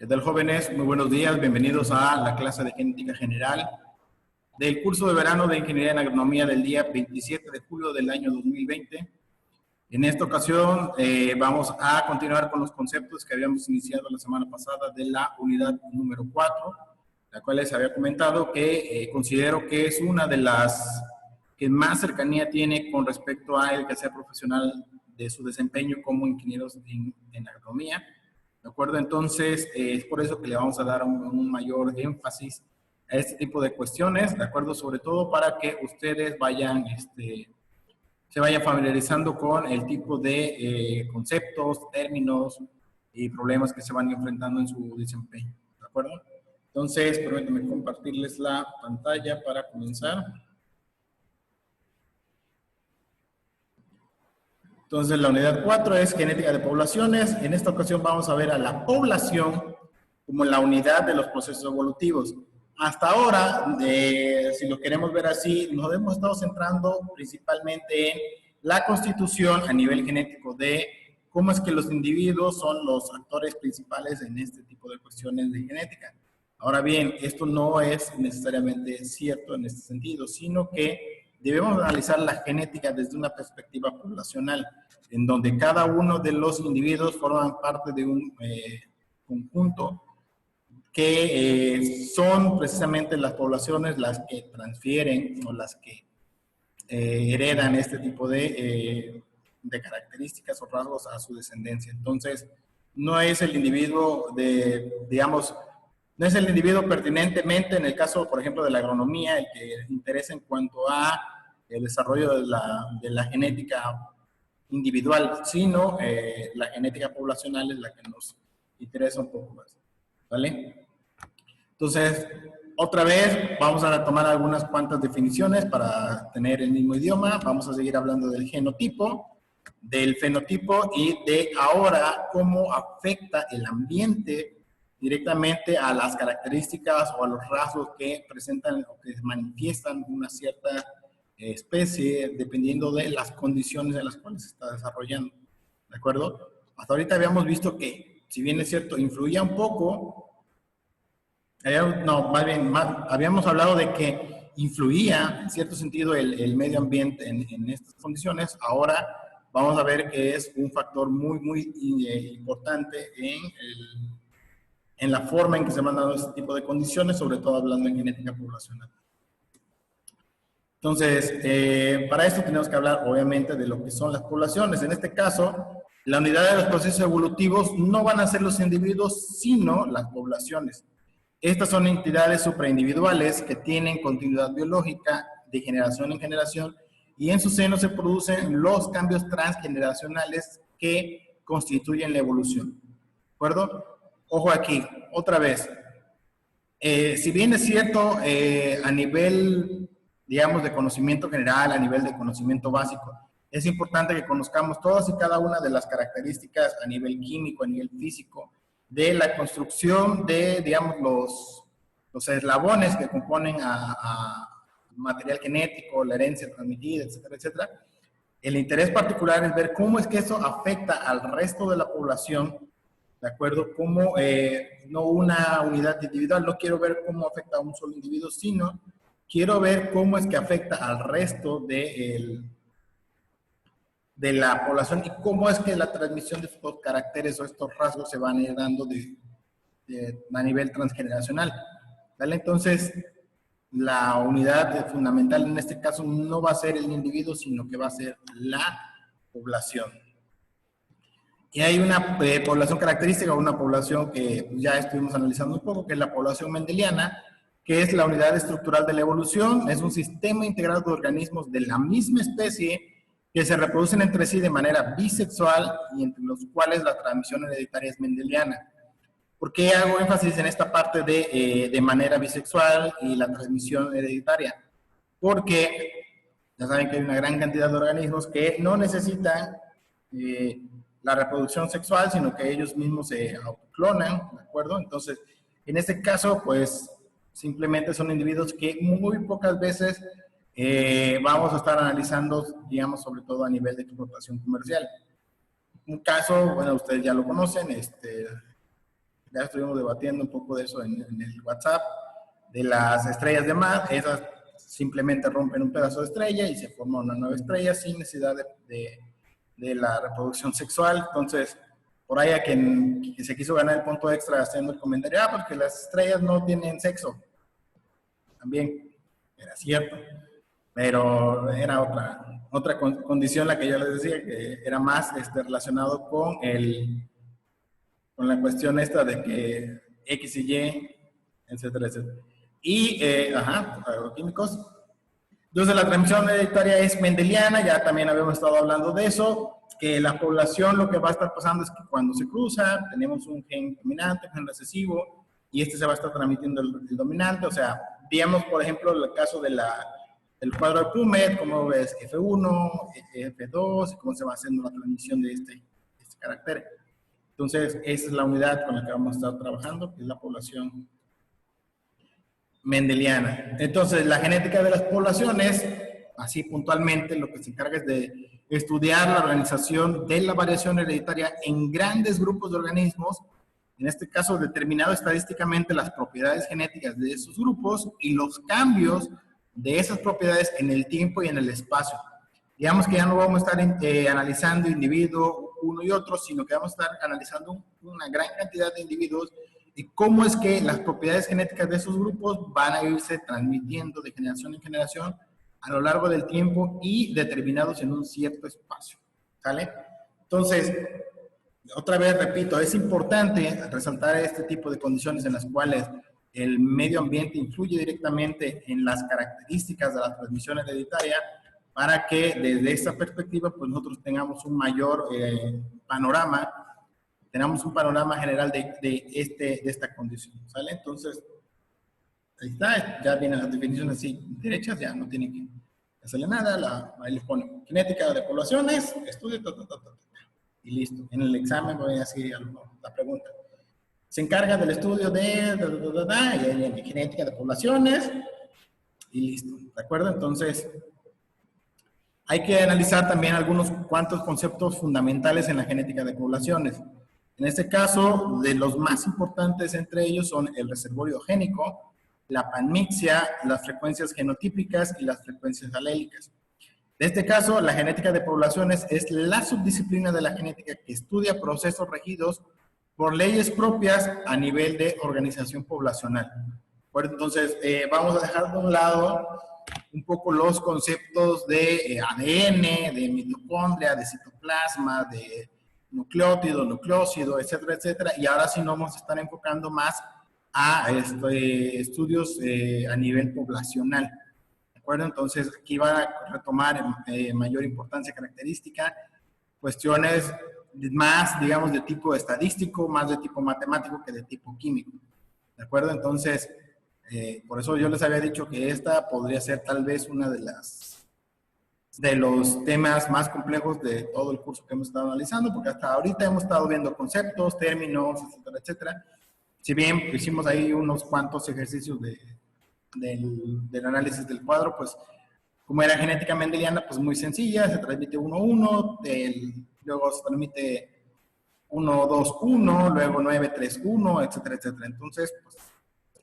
¿Qué tal, jóvenes? Muy buenos días. Bienvenidos a la clase de Genética General del curso de verano de Ingeniería en Agronomía del día 27 de julio del año 2020. En esta ocasión vamos a continuar con los conceptos que habíamos iniciado la semana pasada de la unidad número 4, la cual les había comentado que considero que es una de las que más cercanía tiene con respecto a el que sea profesional de su desempeño como ingenieros en agronomía. ¿De acuerdo? Entonces, es por eso que le vamos a dar un mayor énfasis a este tipo de cuestiones, ¿de acuerdo? Sobre todo para que ustedes vayan, se vayan familiarizando con el tipo de conceptos, términos y problemas que se van enfrentando en su desempeño, ¿de acuerdo? Entonces, permítanme compartirles la pantalla para comenzar. Entonces, la unidad 4 es genética de poblaciones. En esta ocasión vamos a ver a la población como la unidad de los procesos evolutivos. Hasta ahora, si lo queremos ver así, nos hemos estado centrando principalmente en la constitución a nivel genético de cómo es que los individuos son los actores principales en este tipo de cuestiones de genética. Ahora bien, esto no es necesariamente cierto en este sentido, sino que debemos analizar la genética desde una perspectiva poblacional, en donde cada uno de los individuos forman parte de un conjunto que son precisamente las poblaciones las que transfieren o las que heredan este tipo de características o rasgos a su descendencia. Entonces, no es el individuo digamos, no es el individuo pertinentemente, en el caso, por ejemplo, de la agronomía, el que interesa en cuanto a el desarrollo de la genética individual, sino la genética poblacional es la que nos interesa un poco más, ¿vale? Entonces, otra vez vamos a tomar algunas cuantas definiciones para tener el mismo idioma. Vamos a seguir hablando del genotipo, del fenotipo y de ahora cómo afecta el ambiente directamente a las características o a los rasgos que presentan o que manifiestan una cierta especie dependiendo de las condiciones en las cuales se está desarrollando. ¿De acuerdo? Hasta ahorita habíamos visto que, si bien es cierto, influía un poco, habíamos hablado de que influía en cierto sentido el medio ambiente en estas condiciones. Ahora vamos a ver que es un factor muy importante en la forma en que se van dando este tipo de condiciones, sobre todo hablando en genética poblacional. Entonces, para esto tenemos que hablar obviamente de lo que son las poblaciones. En este caso, la unidad de los procesos evolutivos no van a ser los individuos, sino las poblaciones. Estas son entidades supraindividuales que tienen continuidad biológica de generación en generación y en su seno se producen los cambios transgeneracionales que constituyen la evolución. ¿De acuerdo? Ojo aquí, otra vez. Si bien es cierto, a nivel, digamos, de conocimiento general, a nivel de conocimiento básico, es importante que conozcamos todas y cada una de las características a nivel químico, a nivel físico, de la construcción de, digamos, los eslabones que componen a material genético, la herencia transmitida, etcétera, etcétera. El interés particular es ver cómo es que eso afecta al resto de la población, ¿de acuerdo? Como no una unidad individual, no quiero ver cómo afecta a un solo individuo, sino quiero ver cómo es que afecta al resto de la población y cómo es que la transmisión de estos caracteres o estos rasgos se van a ir dando a nivel transgeneracional. ¿Vale? Entonces, la unidad fundamental en este caso no va a ser el individuo, sino que va a ser la población. Y hay una población característica, una población que ya estuvimos analizando un poco, que es la población mendeliana, que es la unidad estructural de la evolución. Es un sistema integrado de organismos de la misma especie que se reproducen entre sí de manera bisexual y entre los cuales la transmisión hereditaria es mendeliana. ¿Por qué hago énfasis en esta parte de manera bisexual y la transmisión hereditaria? Porque ya saben que hay una gran cantidad de organismos que no necesitan la reproducción sexual, sino que ellos mismos se autoclonan, ¿de acuerdo? Entonces, en este caso, pues, simplemente son individuos que muy pocas veces vamos a estar analizando, digamos, sobre todo a nivel de explotación comercial. Un caso, bueno, ustedes ya lo conocen, ya estuvimos debatiendo un poco de eso en el WhatsApp, de las estrellas de mar. Esas simplemente rompen un pedazo de estrella y se forma una nueva estrella sin necesidad de la reproducción sexual. Entonces, por ahí a quien se quiso ganar el punto extra haciendo el comentario, porque las estrellas no tienen sexo. También era cierto, pero era otra condición la que yo les decía, que era más relacionado con la cuestión esta de que X y Y, etcétera, etcétera. Y, agroquímicos. Entonces, la transmisión hereditaria es mendeliana, ya también habíamos estado hablando de eso, que la población lo que va a estar pasando es que cuando se cruza, tenemos un gen dominante, un gen recesivo, y este se va a estar transmitiendo el dominante. O sea, digamos, por ejemplo, el caso del cuadro de Pumet, cómo ves F1, F2, y cómo se va haciendo la transmisión de este carácter. Entonces, esa es la unidad con la que vamos a estar trabajando, que es la población mendeliana. Entonces, la genética de las poblaciones, así puntualmente, lo que se encarga es de estudiar la organización de la variación hereditaria en grandes grupos de organismos, en este caso determinado estadísticamente las propiedades genéticas de esos grupos y los cambios de esas propiedades en el tiempo y en el espacio. Digamos que ya no vamos a estar analizando individuo uno y otro, sino que vamos a estar analizando una gran cantidad de individuos y cómo es que las propiedades genéticas de esos grupos van a irse transmitiendo de generación en generación a lo largo del tiempo y determinados en un cierto espacio. ¿Sale? Entonces, otra vez repito, es importante resaltar este tipo de condiciones en las cuales el medio ambiente influye directamente en las características de la transmisión hereditaria, para que desde esta perspectiva pues nosotros tengamos un mayor panorama, tenemos un panorama general de esta condición, ¿sale? Entonces, ahí está, ya vienen las definiciones así derechas, ya no tienen que hacerle nada, ahí les ponen genética de poblaciones, estudio, y listo. En el examen voy a decir la pregunta. Se encarga del estudio de genética de poblaciones, y listo, ¿de acuerdo? Entonces, hay que analizar también algunos cuantos conceptos fundamentales en la genética de poblaciones. En este caso, de los más importantes entre ellos son el reservorio génico, la panmixia, las frecuencias genotípicas y las frecuencias alélicas. En este caso, la genética de poblaciones es la subdisciplina de la genética que estudia procesos regidos por leyes propias a nivel de organización poblacional. Bueno, entonces, vamos a dejar de un lado un poco los conceptos de ADN, de mitocondria, de citoplasma, de nucleótido, nucleócido, etcétera, etcétera. Y ahora sí nos vamos a estar enfocando más a estudios a nivel poblacional. ¿De acuerdo? Entonces, aquí va a retomar mayor importancia característica, cuestiones más, digamos, de tipo estadístico, más de tipo matemático que de tipo químico. ¿De acuerdo? Entonces, por eso yo les había dicho que esta podría ser tal vez una de los temas más complejos de todo el curso que hemos estado analizando, porque hasta ahorita hemos estado viendo conceptos, términos, etcétera, etcétera. Si bien hicimos ahí unos cuantos ejercicios del análisis del cuadro, pues como era genética mendeliana, pues muy sencilla, se transmite 1-1, luego se transmite 1-2-1, luego 9-3-1, etcétera, etcétera. Entonces, pues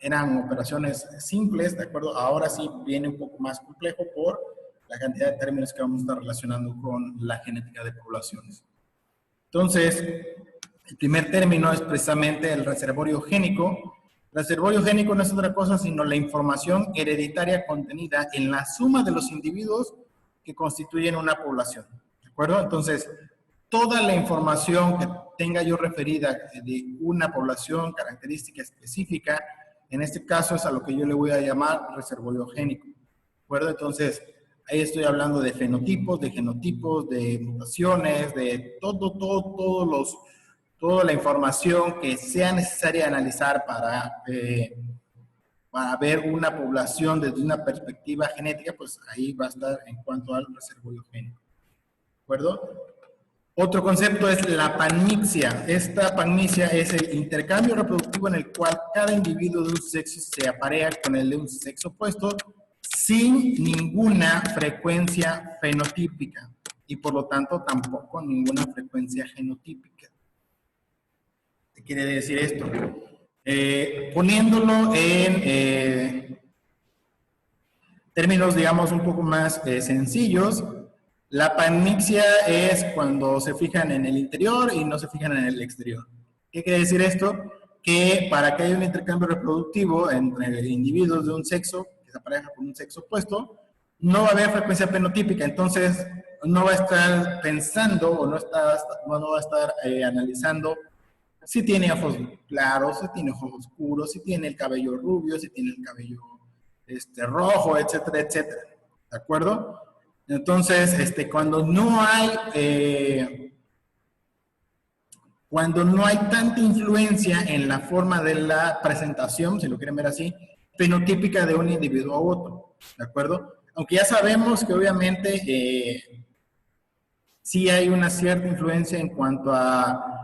eran operaciones simples, ¿de acuerdo? Ahora sí viene un poco más complejo por la cantidad de términos que vamos a estar relacionando con la genética de poblaciones. Entonces, el primer término es precisamente el reservorio génico. El reservorio génico no es otra cosa sino la información hereditaria contenida en la suma de los individuos que constituyen una población. ¿De acuerdo? Entonces, toda la información que tenga yo referida de una población, característica específica, en este caso es a lo que yo le voy a llamar reservorio génico. ¿De acuerdo? Entonces, ahí estoy hablando de fenotipos, de genotipos, de mutaciones, de toda la información que sea necesaria analizar para ver una población desde una perspectiva genética, pues ahí va a estar en cuanto al reservorio génico. ¿De acuerdo? Otro concepto es la panmixia. Esta panmixia es el intercambio reproductivo en el cual cada individuo de un sexo se aparea con el de un sexo opuesto sin ninguna frecuencia fenotípica y por lo tanto tampoco ninguna frecuencia genotípica. ¿Qué quiere decir esto? Poniéndolo en términos, digamos, un poco más sencillos, la panmixia es cuando se fijan en el interior y no se fijan en el exterior. ¿Qué quiere decir esto? Que para que haya un intercambio reproductivo entre individuos de un sexo, que se apareja con un sexo opuesto, no va a haber frecuencia fenotípica, entonces no va a estar pensando o no va a estar analizando si tiene ojos claros, si tiene ojos oscuros, si tiene el cabello rubio, si tiene el cabello rojo, etcétera, etcétera. ¿De acuerdo? Entonces, cuando no hay tanta influencia en la forma de la presentación, si lo quieren ver así, fenotípica de un individuo a otro, ¿de acuerdo? Aunque ya sabemos que obviamente sí hay una cierta influencia en cuanto a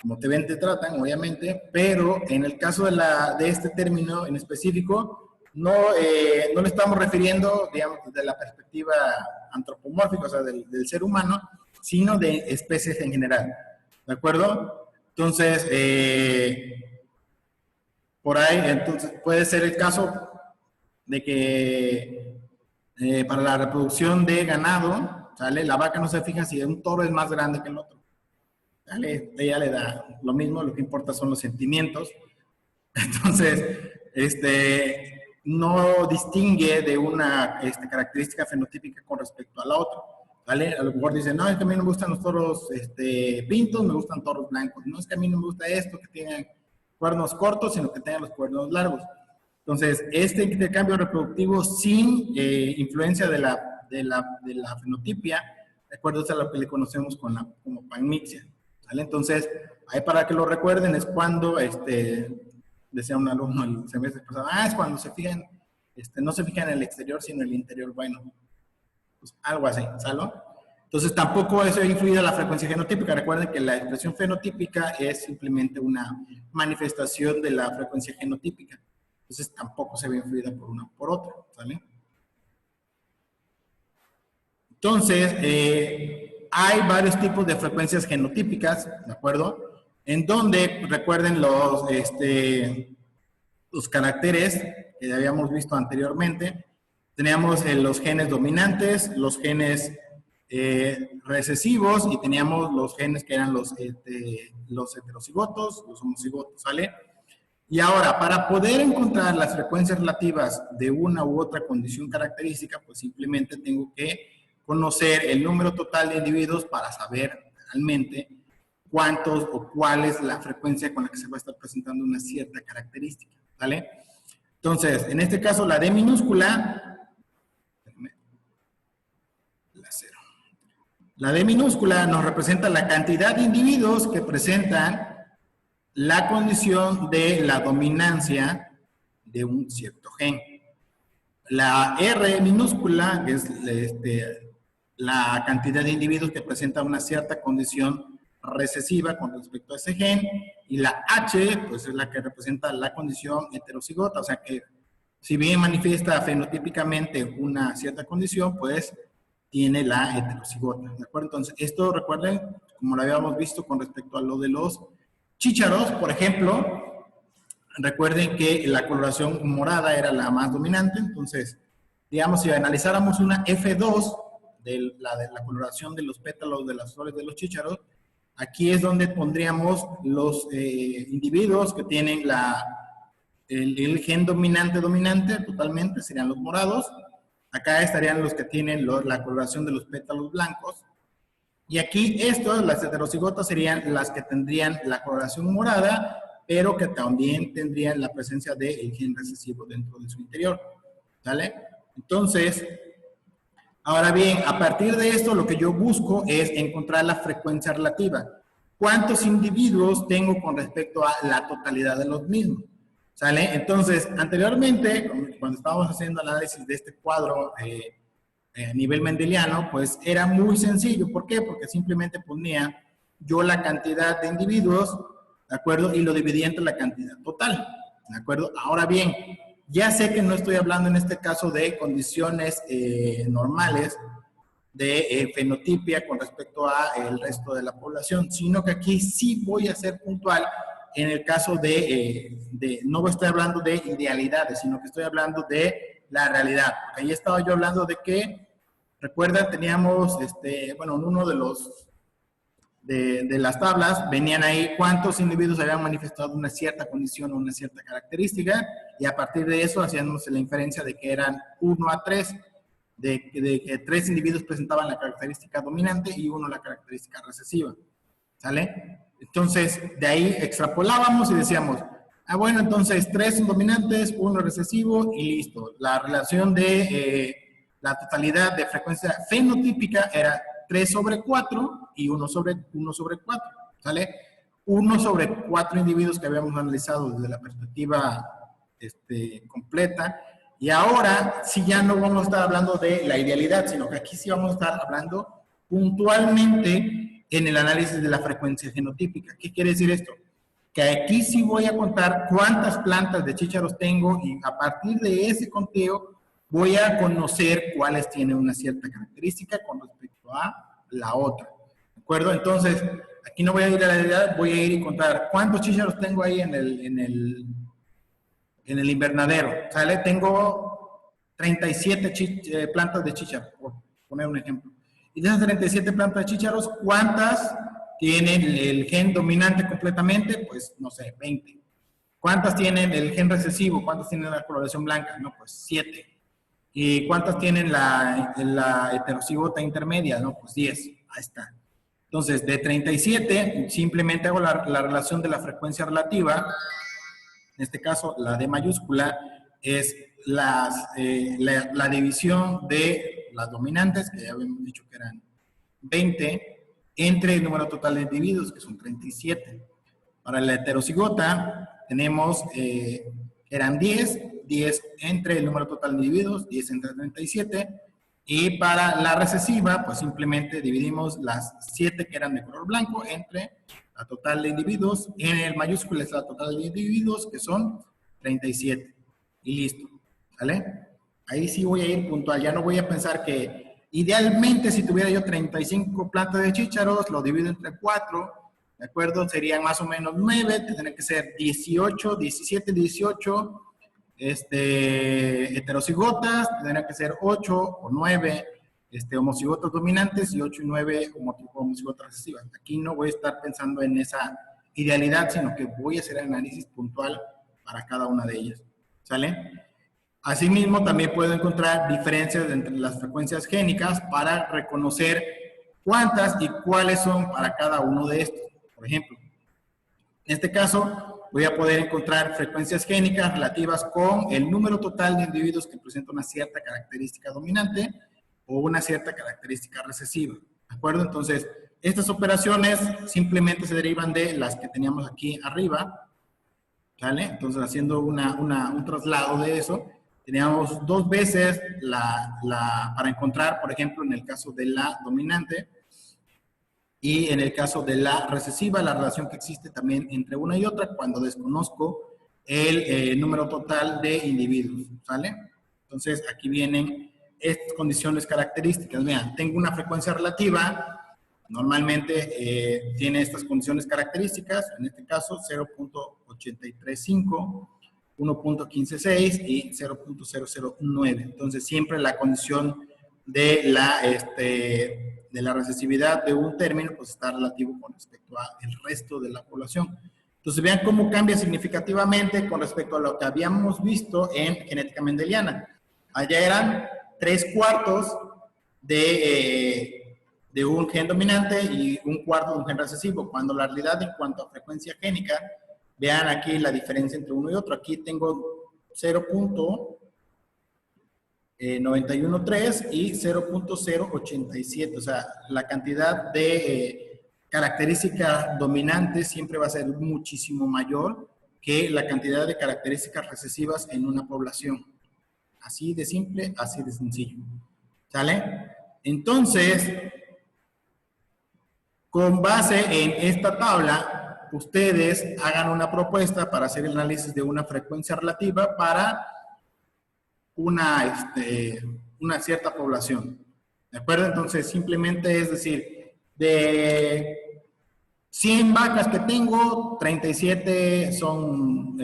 cómo te ven, te tratan, obviamente, pero en el caso de este término en específico, no le estamos refiriendo, digamos, desde la perspectiva antropomórfica, o sea, del ser humano, sino de especies en general. ¿De acuerdo? Entonces, por ahí, entonces puede ser el caso de que para la reproducción de ganado, ¿sale? La vaca no se fija si un toro es más grande que el otro. ¿Sale? Ella le da lo mismo, lo que importa son los sentimientos. Entonces, no distingue de una característica fenotípica con respecto a la otra. ¿Vale? A lo mejor dicen, no, es que a mí no me gustan los toros pintos, me gustan toros blancos. No es que a mí no me gusta esto, que tengan cuernos cortos, sino que tengan los cuernos largos. Entonces, este intercambio reproductivo sin influencia de la fenotipia, de acuerdo a lo que le conocemos como panmixia. ¿Vale? Entonces, ahí para que lo recuerden, es cuando, decía un alumno el semestre pasado, es cuando se fijan, no se fijan en el exterior, sino en el interior. Bueno, pues algo así, ¿sale? Entonces tampoco eso ha influido en la frecuencia genotípica. Recuerden que la expresión fenotípica es simplemente una manifestación de la frecuencia genotípica. Entonces tampoco se ve influida por una o por otra, ¿sale? Entonces, hay varios tipos de frecuencias genotípicas, ¿de acuerdo? En donde, recuerden los caracteres que habíamos visto anteriormente. Teníamos los genes dominantes, los genes recesivos y teníamos los genes que eran los heterocigotos, los homocigotos, ¿sale? Y ahora, para poder encontrar las frecuencias relativas de una u otra condición característica, pues simplemente tengo que conocer el número total de individuos para saber realmente cuántos o cuál es la frecuencia con la que se va a estar presentando una cierta característica, ¿vale? Entonces, en este caso, la D minúscula, la D minúscula nos representa la cantidad de individuos que presentan la condición de la dominancia de un cierto gen. La R minúscula, que es la cantidad de individuos que presentan una cierta condición recesiva con respecto a ese gen, y la H, pues es la que representa la condición heterocigota, o sea que si bien manifiesta fenotípicamente una cierta condición, pues tiene la heterocigota, ¿de acuerdo? Entonces, esto recuerden, como lo habíamos visto con respecto a lo de los chícharos, por ejemplo, recuerden que la coloración morada era la más dominante, entonces, digamos, si analizáramos una F2 de la coloración de los pétalos de las flores de los chícharos, aquí es donde pondríamos los individuos que tienen el gen dominante totalmente, serían los morados. Acá estarían los que tienen la coloración de los pétalos blancos. Y aquí las heterocigotas serían las que tendrían la coloración morada, pero que también tendrían la presencia del gen recesivo dentro de su interior. ¿Vale? Entonces, ahora bien, a partir de esto lo que yo busco es encontrar la frecuencia relativa. ¿Cuántos individuos tengo con respecto a la totalidad de los mismos? ¿Sale? Entonces, anteriormente, cuando estábamos haciendo análisis de este cuadro a nivel mendeliano, pues era muy sencillo. ¿Por qué? Porque simplemente ponía yo la cantidad de individuos, ¿de acuerdo? Y lo dividía entre la cantidad total, ¿de acuerdo? Ahora bien, ya sé que no estoy hablando en este caso de condiciones normales de fenotipia con respecto al resto de la población, sino que aquí sí voy a ser puntual en el caso no estoy hablando de idealidades, sino que estoy hablando de la realidad. Porque ahí estaba yo hablando de que, recuerda, teníamos, bueno, en uno de las tablas venían ahí cuántos individuos habían manifestado una cierta condición o una cierta característica, y a partir de eso hacíamos la inferencia de que eran 1 a 3, de que 3 individuos presentaban la característica dominante y 1 la característica recesiva, ¿sale? Entonces, de ahí extrapolábamos y decíamos, bueno, entonces 3 son dominantes, 1 recesivo y listo. La relación de la totalidad de frecuencia fenotípica era 3 sobre 4 y 1 sobre 4, ¿sale? 1 sobre 4 individuos que habíamos analizado desde la perspectiva completa. Y ahora sí ya no vamos a estar hablando de la idealidad, sino que aquí sí vamos a estar hablando puntualmente en el análisis de la frecuencia genotípica. ¿Qué quiere decir esto? Que aquí sí voy a contar cuántas plantas de chícharos tengo y a partir de ese conteo voy a conocer cuáles tienen una cierta característica con respecto a la otra. ¿De acuerdo? Entonces, aquí no voy a ir a la realidad, voy a ir y contar cuántos chícharos tengo ahí en el invernadero. ¿Sale? Tengo 37 plantas de chícharos, por poner un ejemplo. Y de esas 37 plantas de chícharos, ¿cuántas tienen el gen dominante completamente? Pues, no sé, 20. ¿Cuántas tienen el gen recesivo? ¿Cuántas tienen la coloración blanca? No, pues 7. ¿Y cuántas tienen la heterocigota intermedia? No, pues 10. Ahí está. Entonces, de 37, simplemente hago la relación de la frecuencia relativa. En este caso, la D mayúscula es la división de las dominantes, que ya habíamos dicho que eran 20, entre el número total de individuos, que son 37. Para la heterocigota, tenemos, eran 10 entre el número total de individuos, 10 entre 37. Y para la recesiva, pues simplemente dividimos las 7 que eran de color blanco entre la total de individuos. En el mayúscula es la total de individuos, que son 37. Y listo. ¿Vale? Ahí sí voy a ir puntual. Ya no voy a pensar que idealmente si tuviera yo 35 plantas de chícharos, lo divido entre 4. ¿De acuerdo? Serían más o menos 9. Tendrían que ser 18, 17, 18. Heterocigotas, tendrían que ser 8 o 9 homocigotas dominantes y 8 y 9 homocigotas recesivas. Aquí no voy a estar pensando en esa idealidad, sino que voy a hacer análisis puntual para cada una de ellas. ¿Sale? Asimismo, también puedo encontrar diferencias entre las frecuencias génicas para reconocer cuántas y cuáles son para cada uno de estos. Por ejemplo, en este caso, voy a poder encontrar frecuencias génicas relativas con el número total de individuos que presentan una cierta característica dominante o una cierta característica recesiva. ¿De acuerdo? Entonces, estas operaciones simplemente se derivan de las que teníamos aquí arriba. ¿Vale? Entonces, haciendo un traslado de eso, teníamos 2 veces para encontrar, por ejemplo, en el caso de la dominante, y en el caso de la recesiva, la relación que existe también entre una y otra cuando desconozco el número total de individuos, ¿sale? Entonces, aquí vienen estas condiciones características. Vean, tengo una frecuencia relativa, normalmente tiene estas condiciones características, en este caso 0.835, 1.156 y 0.009. Entonces, siempre la condición de la recesividad de un término, pues está relativo con respecto al resto de la población. Entonces, vean cómo cambia significativamente con respecto a lo que habíamos visto en genética mendeliana. Allá eran 3/4 de un gen dominante y 1/4 de un gen recesivo, cuando la realidad en cuanto a frecuencia génica, vean aquí la diferencia entre uno y otro. Aquí tengo 0.913 y 0.087, o sea, la cantidad de características dominantes siempre va a ser muchísimo mayor que la cantidad de características recesivas en una población. Así de simple, así de sencillo. ¿Sale? Entonces, con base en esta tabla, ustedes hagan una propuesta para hacer el análisis de una frecuencia relativa para una cierta población. ¿De acuerdo? Entonces, simplemente es decir, 100 vacas que tengo, 37 son,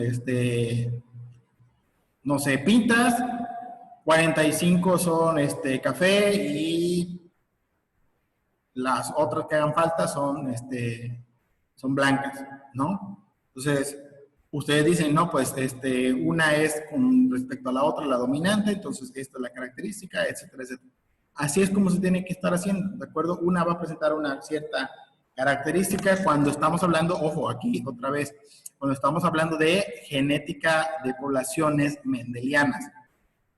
no sé, pintas, 45 son café y las otras que hagan falta son, son blancas, ¿no? Entonces, ustedes dicen, no, pues una es con respecto a la otra la dominante, entonces esta es la característica, etcétera, etcétera. Así es como se tiene que estar haciendo, ¿de acuerdo? Una va a presentar una cierta característica cuando estamos hablando, ojo, aquí otra vez, cuando estamos hablando de genética de poblaciones mendelianas.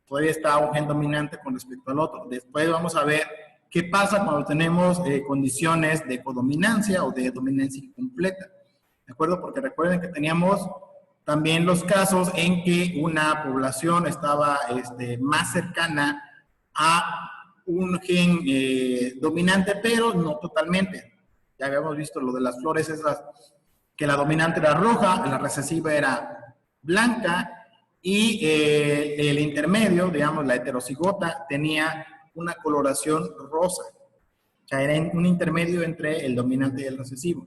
Todavía está un gen dominante con respecto al otro. Después vamos a ver qué pasa cuando tenemos condiciones de codominancia o de dominancia incompleta. ¿De acuerdo? Porque recuerden que teníamos también los casos en que una población estaba más cercana a un gen dominante, pero no totalmente. Ya habíamos visto lo de las flores esas, que la dominante era roja, la recesiva era blanca, y el intermedio, digamos, la heterocigota, tenía una coloración rosa. O sea, era un intermedio entre el dominante y el recesivo.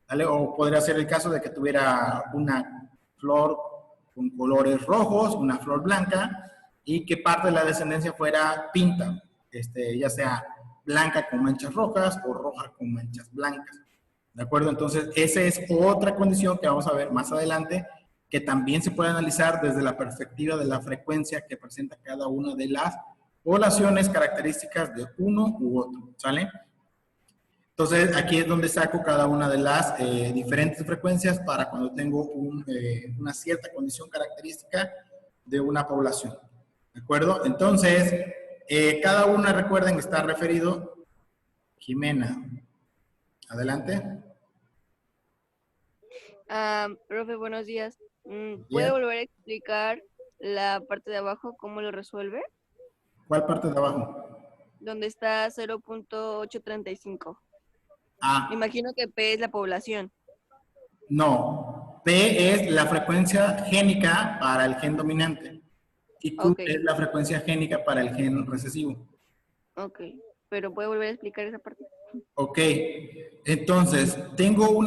¿Vale? O podría ser el caso de que tuviera una flor con colores rojos, una flor blanca, y que parte de la descendencia fuera pinta, ya sea blanca con manchas rojas o roja con manchas blancas. ¿De acuerdo? Entonces, esa es otra condición que vamos a ver más adelante, que también se puede analizar desde la perspectiva de la frecuencia que presenta cada una de las poblaciones características de uno u otro, ¿sale? Entonces, aquí es donde saco cada una de las diferentes frecuencias para cuando tengo una cierta condición característica de una población, ¿de acuerdo? Entonces, cada una, recuerden, está referido. Jimena, adelante. Profe, buenos días. ¿Puede Bien. volver a explicar la parte de abajo, cómo lo resuelve? ¿Cuál parte de abajo? Donde está 0.835. Ah, Me imagino que P es la población. no. P es la frecuencia génica para el gen dominante y Q Ok, es la frecuencia génica para el gen recesivo. ok. Pero ¿puede volver a explicar esa parte? Ok, entonces, tengo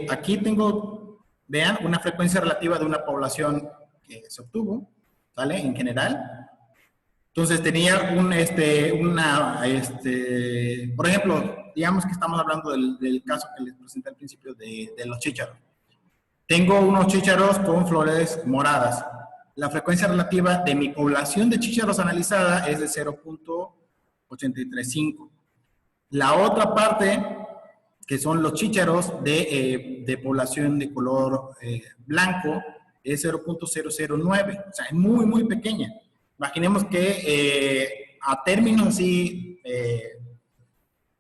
aquí tengo, vean, una frecuencia relativa de una población que se obtuvo, ¿vale? En general. Entonces, tenía por ejemplo, digamos que estamos hablando del caso que les presenté al principio de los chícharos. Tengo unos chícharos con flores moradas. La frecuencia relativa de mi población de chícharos analizada es de 0.835. La otra parte, que son los chícharos de población de color blanco, es 0.009. O sea, es muy, muy pequeña. Imaginemos que a términos así,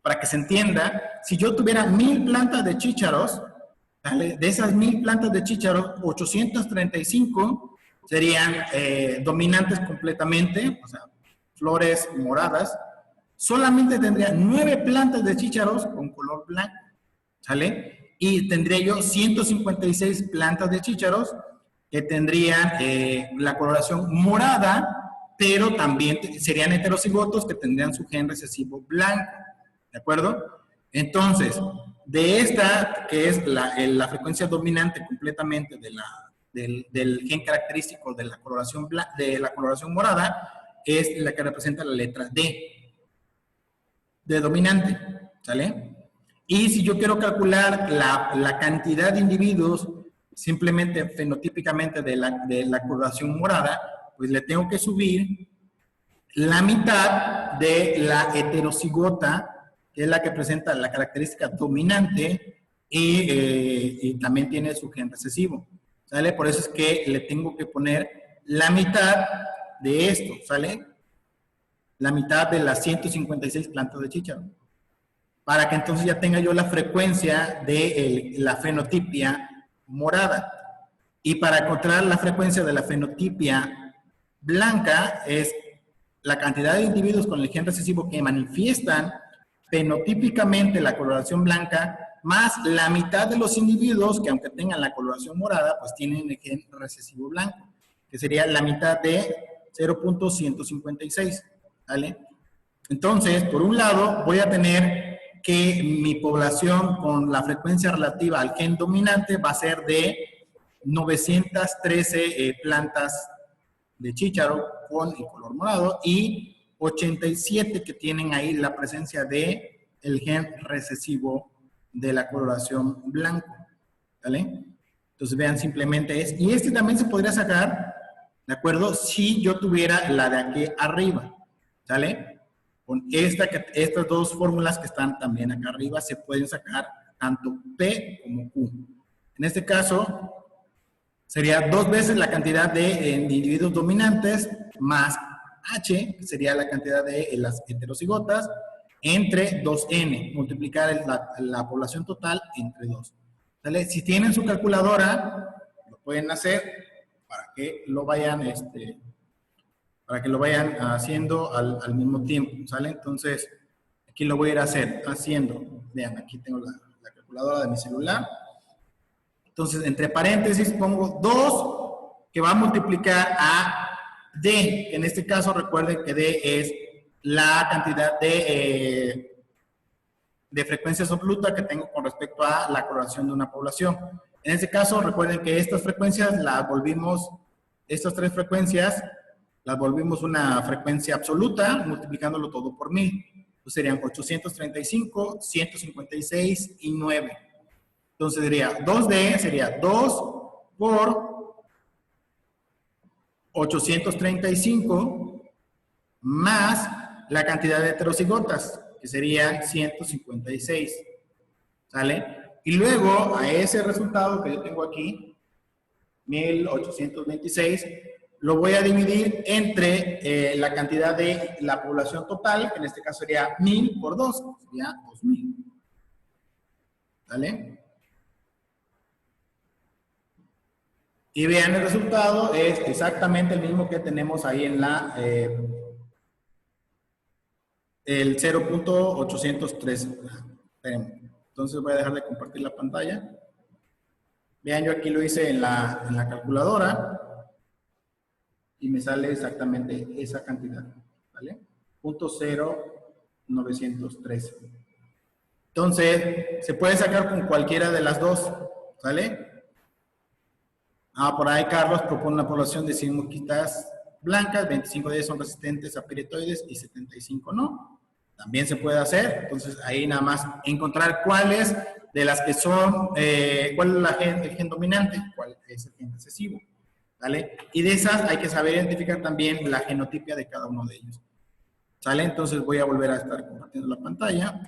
para que se entienda, si yo tuviera 1000 plantas de chícharos, ¿vale? De esas 1000 plantas de chícharos, 835 serían dominantes completamente, o sea, flores moradas. Solamente tendría 9 plantas de chícharos con color blanco, ¿sale? Y tendría yo 156 plantas de chícharos que tendrían la coloración morada, pero también serían heterocigotos que tendrían su gen recesivo blanco, ¿de acuerdo? Entonces, de esta, que es la frecuencia dominante completamente del gen característico de la coloración morada, es la que representa la letra D de dominante, ¿sale? Y si yo quiero calcular la cantidad de individuos simplemente fenotípicamente de la coloración morada, pues le tengo que subir la mitad de la heterocigota, que es la que presenta la característica dominante y también tiene su gen recesivo, ¿sale? Por eso es que le tengo que poner la mitad de esto, ¿sale? La mitad de las 156 plantas de chícharo, para que entonces ya tenga yo la frecuencia de la fenotipia morada. Y para encontrar la frecuencia de la fenotipia blanca es la cantidad de individuos con el gen recesivo que manifiestan fenotípicamente la coloración blanca, más la mitad de los individuos que aunque tengan la coloración morada, pues tienen el gen recesivo blanco, que sería la mitad de 0.156. ¿Vale? Entonces, por un lado, voy a tener que mi población con la frecuencia relativa al gen dominante va a ser de 913 plantas de chícharo con el color morado y 87 que tienen ahí la presencia de el gen recesivo de la coloración blanco, ¿vale? Entonces vean, simplemente es, y este también se podría sacar, ¿de acuerdo? Si yo tuviera la de aquí arriba, ¿sale? Con estas dos fórmulas que están también acá arriba se pueden sacar tanto P como Q. En este caso, sería 2 veces la cantidad de individuos dominantes más H, que sería la cantidad de las heterocigotas, entre 2N, multiplicar la población total entre 2. ¿Sale? Si tienen su calculadora, lo pueden hacer para que lo vayan, haciendo al mismo tiempo, ¿sale? Entonces, aquí lo voy a ir haciendo. Vean, aquí tengo la calculadora de mi celular. Entonces, entre paréntesis pongo 2 que va a multiplicar a D, que en este caso recuerden que D es la cantidad de frecuencias absoluta que tengo con respecto a la coloración de una población. En este caso, recuerden que estas frecuencias estas 3 frecuencias, las volvimos una frecuencia absoluta, multiplicándolo todo por 1000. Entonces serían 835, 156 y 9. Entonces sería 2D, sería 2 por 835 más la cantidad de heterocigotas, que serían 156. ¿Sale? Y luego a ese resultado que yo tengo aquí, 1826, lo voy a dividir entre la cantidad de la población total, que en este caso sería 1000 por 2, sería 2000. ¿Sale? Y vean, el resultado es exactamente el mismo que tenemos ahí en el 0.803. Entonces voy a dejar de compartir la pantalla. Vean, yo aquí lo hice en la calculadora y me sale exactamente esa cantidad, ¿vale? 0.0913. Entonces, se puede sacar con cualquiera de las dos, ¿sale? Por ahí Carlos propone una población de 100 mosquitas blancas, 25 de ellas son resistentes a piretoides y 75 no. También se puede hacer. Entonces, ahí nada más encontrar cuáles de las que son, cuál es el gen dominante, cuál es el gen recesivo, ¿vale? Y de esas hay que saber identificar también la genotipia de cada uno de ellos, ¿sale? Entonces voy a volver a estar compartiendo la pantalla.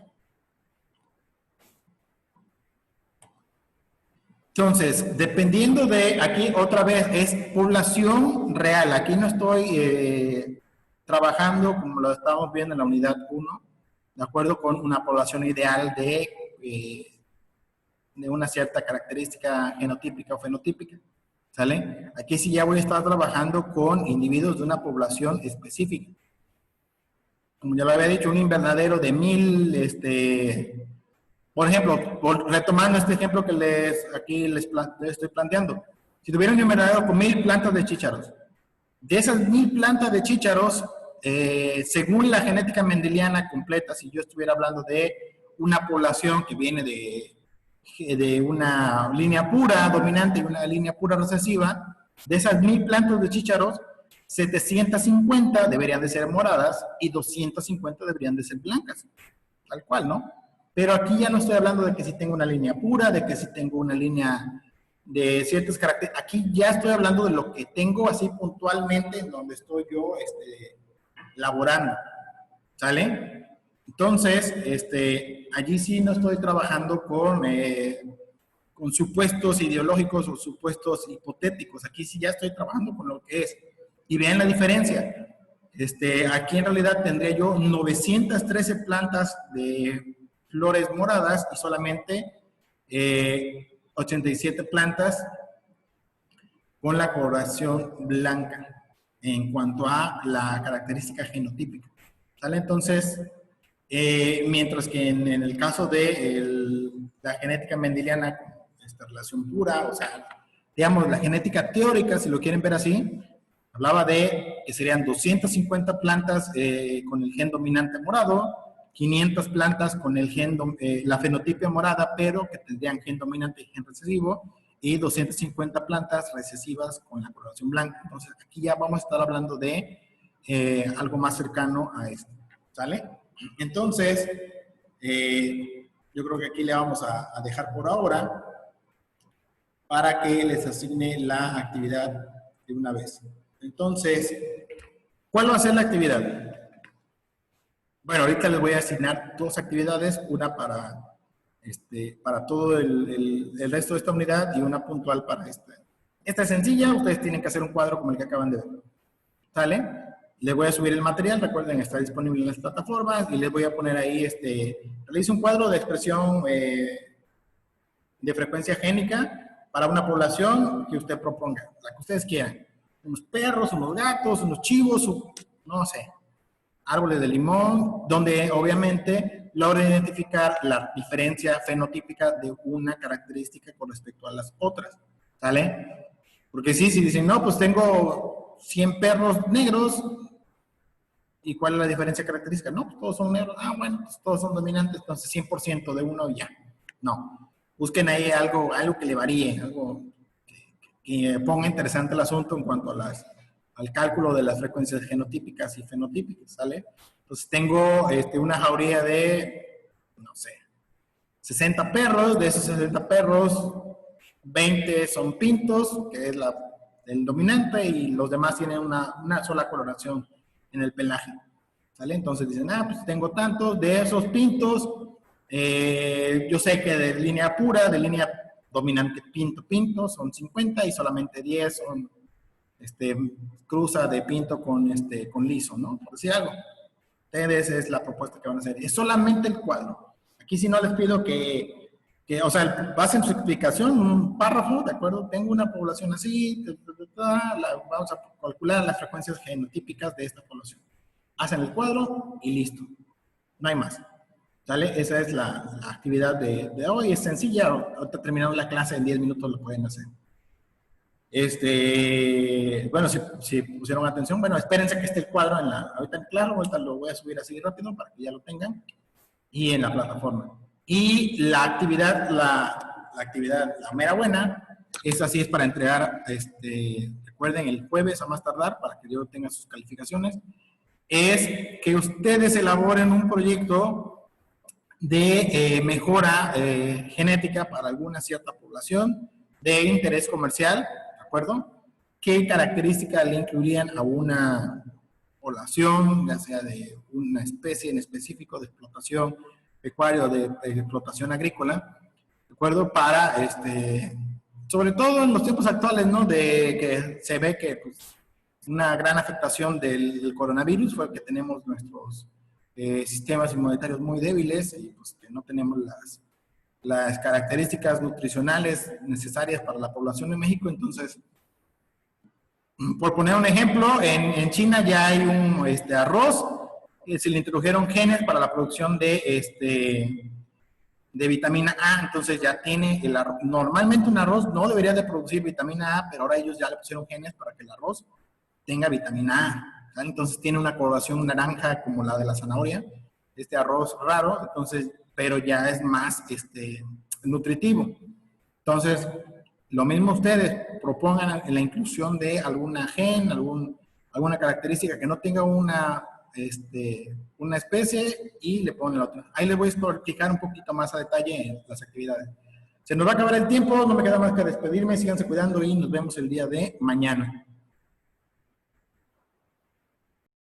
Entonces, dependiendo de, aquí otra vez es población real. Aquí no estoy trabajando como lo estamos viendo en la unidad 1, de acuerdo con una población ideal de una cierta característica genotípica o fenotípica, ¿sale? Aquí sí ya voy a estar trabajando con individuos de una población específica. Como ya lo había dicho, un invernadero de 1000, por ejemplo, retomando este ejemplo que les estoy planteando. Si tuviera un invernadero con 1000 plantas de chícharos, de esas 1000 plantas de chícharos, según la genética mendeliana completa, si yo estuviera hablando de una población que viene de una línea pura dominante y una línea pura recesiva, de esas 1000 plantas de chícharos, 750 deberían de ser moradas y 250 deberían de ser blancas, tal cual, ¿no? Pero aquí ya no estoy hablando de que si tengo una línea pura, de que si tengo una línea de ciertas características. Aquí ya estoy hablando de lo que tengo así puntualmente en donde estoy yo laborando, ¿sale? Entonces, allí sí no estoy trabajando con supuestos ideológicos o supuestos hipotéticos. Aquí sí ya estoy trabajando con lo que es. Y vean la diferencia. Aquí en realidad tendría yo 913 plantas de flores moradas y solamente 87 plantas con la coloración blanca en cuanto a la característica genotípica, ¿sale? Entonces, mientras que en el caso de la genética mendeliana, esta relación pura, o sea, digamos, la genética teórica, si lo quieren ver así, hablaba de que serían 250 plantas con el gen dominante morado, 500 plantas con el gen, la fenotipia morada, pero que tendrían gen dominante y gen recesivo, y 250 plantas recesivas con la coloración blanca. Entonces, aquí ya vamos a estar hablando de algo más cercano a esto, ¿sale? Entonces, yo creo que aquí le vamos a dejar por ahora para que les asigne la actividad de una vez. Entonces, ¿cuál va a ser la actividad? Bueno, ahorita les voy a asignar 2 actividades, una para todo el resto de esta unidad y una puntual para esta. Esta es sencilla, ustedes tienen que hacer un cuadro como el que acaban de ver. ¿Sale? Les voy a subir el material, recuerden, está disponible en las plataformas y les voy a poner ahí, realice un cuadro de expresión de frecuencia génica para una población que usted proponga, la que ustedes quieran. Unos perros, unos gatos, unos chivos, no sé, árboles de limón, donde obviamente logren identificar la diferencia fenotípica de una característica con respecto a las otras, ¿sale? Porque sí, si dicen, no, pues tengo 100 perros negros, ¿y cuál es la diferencia característica? No, pues todos son negros. Ah, bueno, pues todos son dominantes, entonces 100% de uno y ya. No. Busquen ahí algo que le varíe, algo que ponga interesante el asunto en cuanto a al cálculo de las frecuencias genotípicas y fenotípicas, ¿sale? Entonces tengo una jauría de, no sé, 60 perros. De esos 60 perros, 20 son pintos, que es el dominante, y los demás tienen una sola coloración en el pelaje, ¿sale? Entonces dicen, pues tengo tantos de esos pintos, yo sé que de línea pura, de línea dominante pinto, son 50 y solamente 10 son cruza de pinto con liso, ¿no? Por decir algo. Ustedes es la propuesta que van a hacer. Es solamente el cuadro. Aquí si no les pido o sea, basen su explicación, un párrafo, ¿de acuerdo? Tengo una población así, vamos a calcular las frecuencias genotípicas de esta población. Hacen el cuadro y listo. No hay más. ¿Sale? Esa es la actividad de hoy. Es sencilla. Ahorita terminando la clase en 10 minutos lo pueden hacer. Bueno, si pusieron atención, bueno, espérense que esté el cuadro ahorita en claro, ahorita lo voy a subir así rápido para que ya lo tengan, y en la plataforma. Y la actividad, la mera buena, esa sí es para entregar, recuerden, el jueves a más tardar, para que yo tenga sus calificaciones, es que ustedes elaboren un proyecto de mejora genética para alguna cierta población de interés comercial, ¿de acuerdo? ¿Qué características le incluirían a una población, ya sea de una especie en específico de explotación pecuaria o de explotación agrícola, ¿de acuerdo? Para, sobre todo en los tiempos actuales, ¿no? De que se ve que pues, una gran afectación del coronavirus fue que tenemos nuestros sistemas inmunitarios muy débiles y pues que no tenemos las características nutricionales necesarias para la población de México. Entonces, por poner un ejemplo, en China ya hay un arroz, se le introdujeron genes para la producción de vitamina A, entonces ya tiene el arroz. Normalmente un arroz no debería de producir vitamina A, pero ahora ellos ya le pusieron genes para que el arroz tenga vitamina A, ¿vale? Entonces tiene una coloración naranja como la de la zanahoria, arroz raro, entonces, pero ya es más nutritivo. Entonces, lo mismo ustedes propongan la inclusión de alguna gen, alguna característica que no tenga una especie y le ponen la otra. Ahí les voy a explicar un poquito más a detalle en las actividades. Se nos va a acabar el tiempo, no me queda más que despedirme, síganse cuidando y nos vemos el día de mañana.